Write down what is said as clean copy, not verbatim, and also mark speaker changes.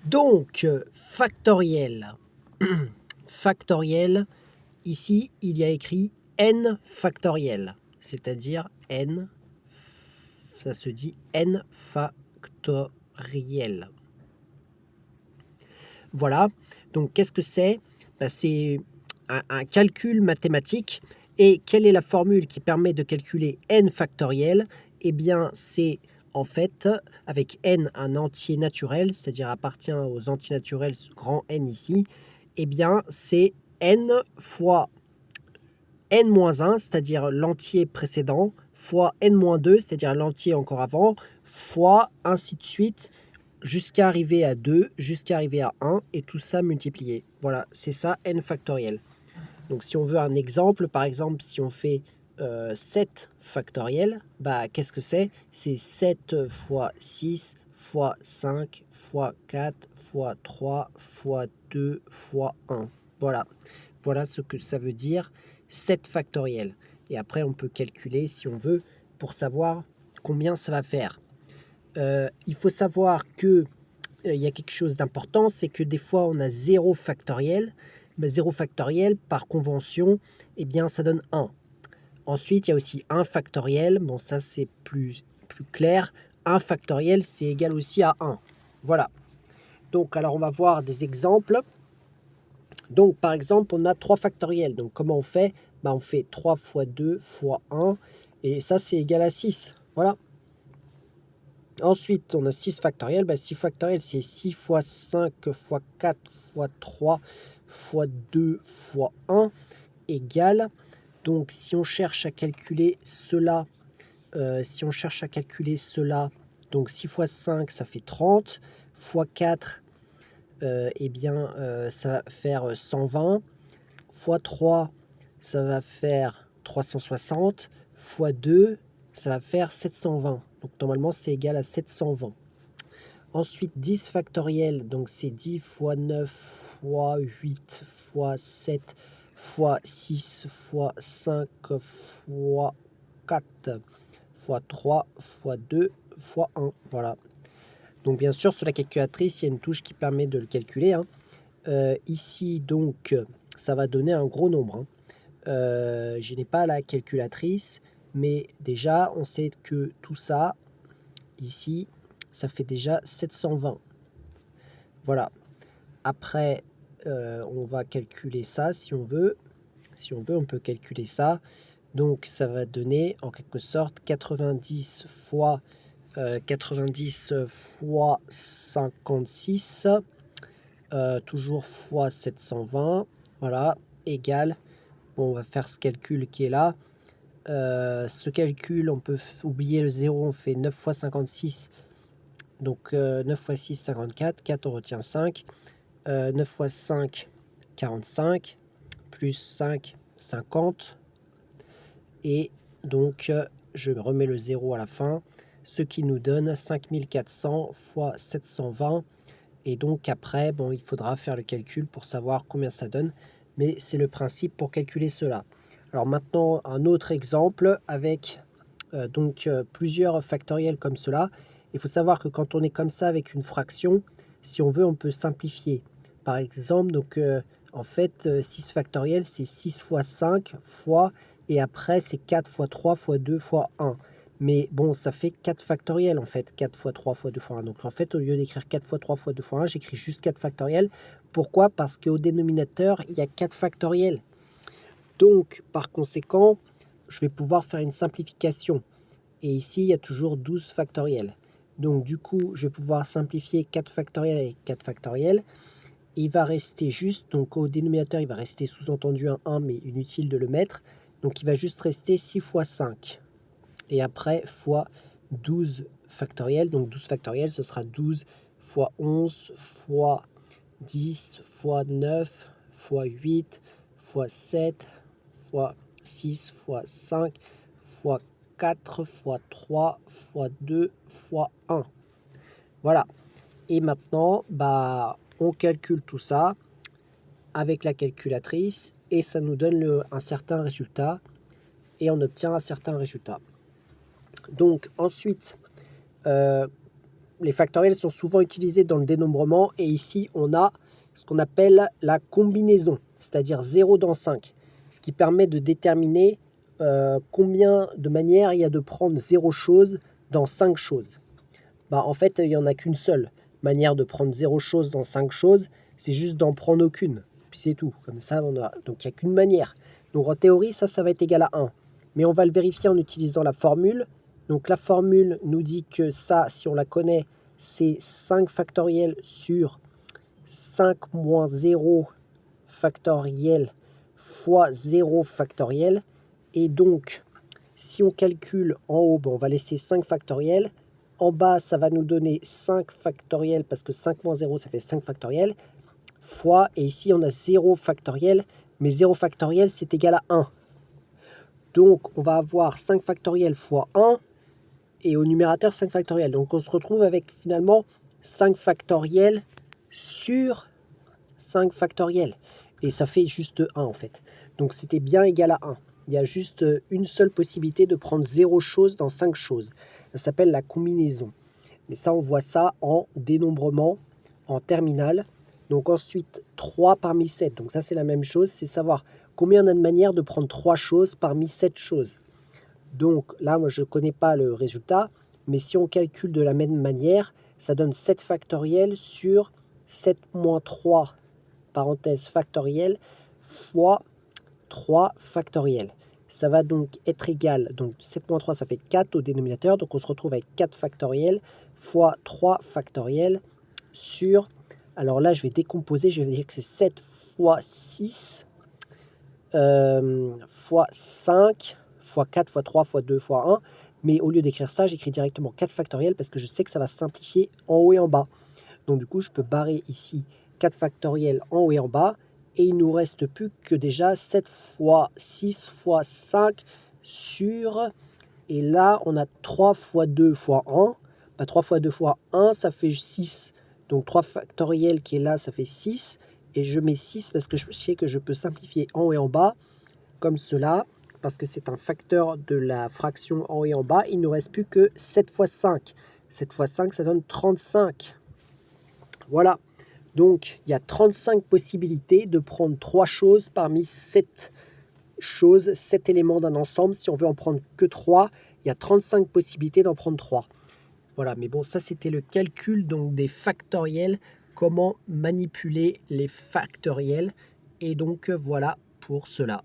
Speaker 1: Donc, factoriel. Factoriel, ici, il y a écrit n factoriel, c'est-à-dire n, ça se dit n factoriel. Voilà, donc qu'est-ce que c'est? C'est un calcul mathématique. Et quelle est la formule qui permet de calculer n factoriel? Eh bien, c'est en fait, avec n un entier naturel, c'est-à-dire appartient aux entiers naturels grand N ici, eh bien, c'est n fois n-1, c'est-à-dire l'entier précédent, fois n-2, c'est-à-dire l'entier encore avant, fois ainsi de suite, jusqu'à arriver à 2, jusqu'à arriver à 1, et tout ça multiplié. Voilà, c'est ça n factoriel. Donc si on veut un exemple, par exemple, si on fait 7 factoriel, qu'est-ce que c'est? C'est 7 fois 6 fois 5 fois 4 fois 3 fois 2 fois 1. Voilà. Voilà ce que ça veut dire 7 factoriel. Et après, on peut calculer, si on veut, pour savoir combien ça va faire. Il faut savoir que il y a quelque chose d'important, c'est que des fois, on a 0 factoriel. 0 factoriel, par convention, eh bien, ça donne 1. Ensuite, il y a aussi 1 factoriel. Bon, ça, c'est plus clair. 1 factoriel, c'est égal aussi à 1. Voilà. Donc, alors, on va voir des exemples. Donc, par exemple, on a 3 factoriels. Donc, comment on fait? On fait 3 fois 2 fois 1. Et ça, c'est égal à 6. Voilà. Ensuite, on a 6 factoriel. 6 factoriel, c'est 6 fois 5 fois 4 fois 3 fois 2 fois 1 égale. Donc, si on cherche à calculer cela, donc 6 fois 5, ça fait 30, fois 4, eh bien, ça va faire 120, fois 3, ça va faire 360, fois 2, ça va faire 720. Donc, normalement, c'est égal à 720. Ensuite, 10 factoriel, donc c'est 10 fois 9 fois 8 fois 7 fois 6 fois 5 fois 4 fois 3 fois 2 fois 1. Voilà. Donc bien sûr, sur la calculatrice, il y a une touche qui permet de le calculer. Ici, donc, ça va donner un gros nombre. Je n'ai pas la calculatrice, mais déjà, on sait que tout ça, ici, ça fait déjà 720. Voilà. Après, on va calculer ça si on veut. Si on veut, on peut calculer ça. Donc, ça va donner en quelque sorte 90 fois 56, toujours fois 720. Voilà, égal. Bon, on va faire ce calcul qui est là. Ce calcul, on peut oublier le 0, on fait 9 fois 56. Donc 9 fois 6, 54. 4, on retient 5. 9 fois 5, 45. Plus 5, 50. Et donc, je remets le 0 à la fin. Ce qui nous donne 5400 fois 720. Et donc après, il faudra faire le calcul pour savoir combien ça donne. Mais c'est le principe pour calculer cela. Alors maintenant, un autre exemple avec plusieurs factoriels comme cela. Il faut savoir que quand on est comme ça avec une fraction, si on veut, on peut simplifier. Par exemple, en fait, 6 factoriel, c'est 6 fois 5 fois, et après, c'est 4 fois 3 fois 2 fois 1. Mais bon, ça fait 4 factoriel en fait, 4 fois 3 fois 2 fois 1. Donc en fait, au lieu d'écrire 4 fois 3 fois 2 fois 1, j'écris juste 4 factoriel. Pourquoi? Parce qu'au dénominateur, il y a 4 factoriels. Donc, par conséquent, je vais pouvoir faire une simplification. Et ici, il y a toujours 12 factoriels. Donc du coup, je vais pouvoir simplifier 4 factoriel avec 4 factoriel. Il va rester juste, donc au dénominateur, il va rester sous-entendu un 1, mais inutile de le mettre. Donc il va juste rester 6 fois 5. Et après, fois 12 factoriel. Donc 12 factoriel, ce sera 12 fois 11 fois 10 fois 9 fois 8 fois 7 fois 6 fois 5 fois 4 fois 3 fois 2 fois 1. Voilà. Et maintenant, on calcule tout ça avec la calculatrice et ça nous donne un certain résultat et on obtient un certain résultat. Donc ensuite, les factoriels sont souvent utilisés dans le dénombrement et ici on a ce qu'on appelle la combinaison, c'est-à-dire 0 dans 5, ce qui permet de déterminer combien de manières il y a de prendre 0 chose dans 5 choses. Bah, en fait, il n'y en a qu'une seule manière de prendre 0 chose dans 5 choses, c'est juste d'en prendre aucune. Puis c'est tout. Comme ça, donc il n'y a qu'une manière. Donc en théorie, ça va être égal à 1. Mais on va le vérifier en utilisant la formule. Donc la formule nous dit que ça, si on la connaît, c'est 5 factoriel sur 5 moins 0 factoriel fois 0 factoriel. Et donc, si on calcule en haut, on va laisser 5 factoriel. En bas, ça va nous donner 5 factoriel, parce que 5 moins 0, ça fait 5 factoriel, fois, et ici on a 0 factoriel, mais 0 factoriel, c'est égal à 1. Donc, on va avoir 5 factoriel fois 1, et au numérateur 5 factoriel. Donc, on se retrouve avec finalement 5 factoriel sur 5 factoriel. Et ça fait juste 1 en fait. Donc, c'était bien égal à 1. Il y a juste une seule possibilité de prendre 0 chose dans 5 choses. Ça s'appelle la combinaison. Mais ça, on voit ça en dénombrement, en terminale. Donc ensuite, 3 parmi 7. Donc ça, c'est la même chose. C'est savoir combien on a de manières de prendre 3 choses parmi 7 choses. Donc là, moi, je ne connais pas le résultat. Mais si on calcule de la même manière, ça donne 7 factoriel sur 7 moins 3, parenthèse factoriel, fois 3 factoriel. Ça va donc être égal, donc 7 moins 3 ça fait 4 au dénominateur, donc on se retrouve avec 4 factoriel fois 3 factoriel sur, alors là je vais décomposer, je vais dire que c'est 7 fois 6 fois 5 fois 4 fois 3 fois 2 fois 1, mais au lieu d'écrire ça, j'écris directement 4 factoriel parce que je sais que ça va simplifier en haut et en bas. Donc du coup, je peux barrer ici 4 factoriel en haut et en bas, et il nous reste plus que déjà 7 fois 6 fois 5 sur, et là on a 3 fois 2 fois 1, 3 fois 2 fois 1 ça fait 6, donc 3 factoriel qui est là ça fait 6, et je mets 6 parce que je sais que je peux simplifier en haut et en bas comme cela, parce que c'est un facteur de la fraction en haut et en bas. Il ne nous reste plus que 7 fois 5, 7 fois 5 ça donne 35. Voilà. Donc, il y a 35 possibilités de prendre 3 choses parmi 7 choses, 7 éléments d'un ensemble. Si on veut en prendre que 3, il y a 35 possibilités d'en prendre 3. Voilà, mais bon, ça c'était le calcul donc des factoriels, comment manipuler les factoriels. Et donc voilà pour cela.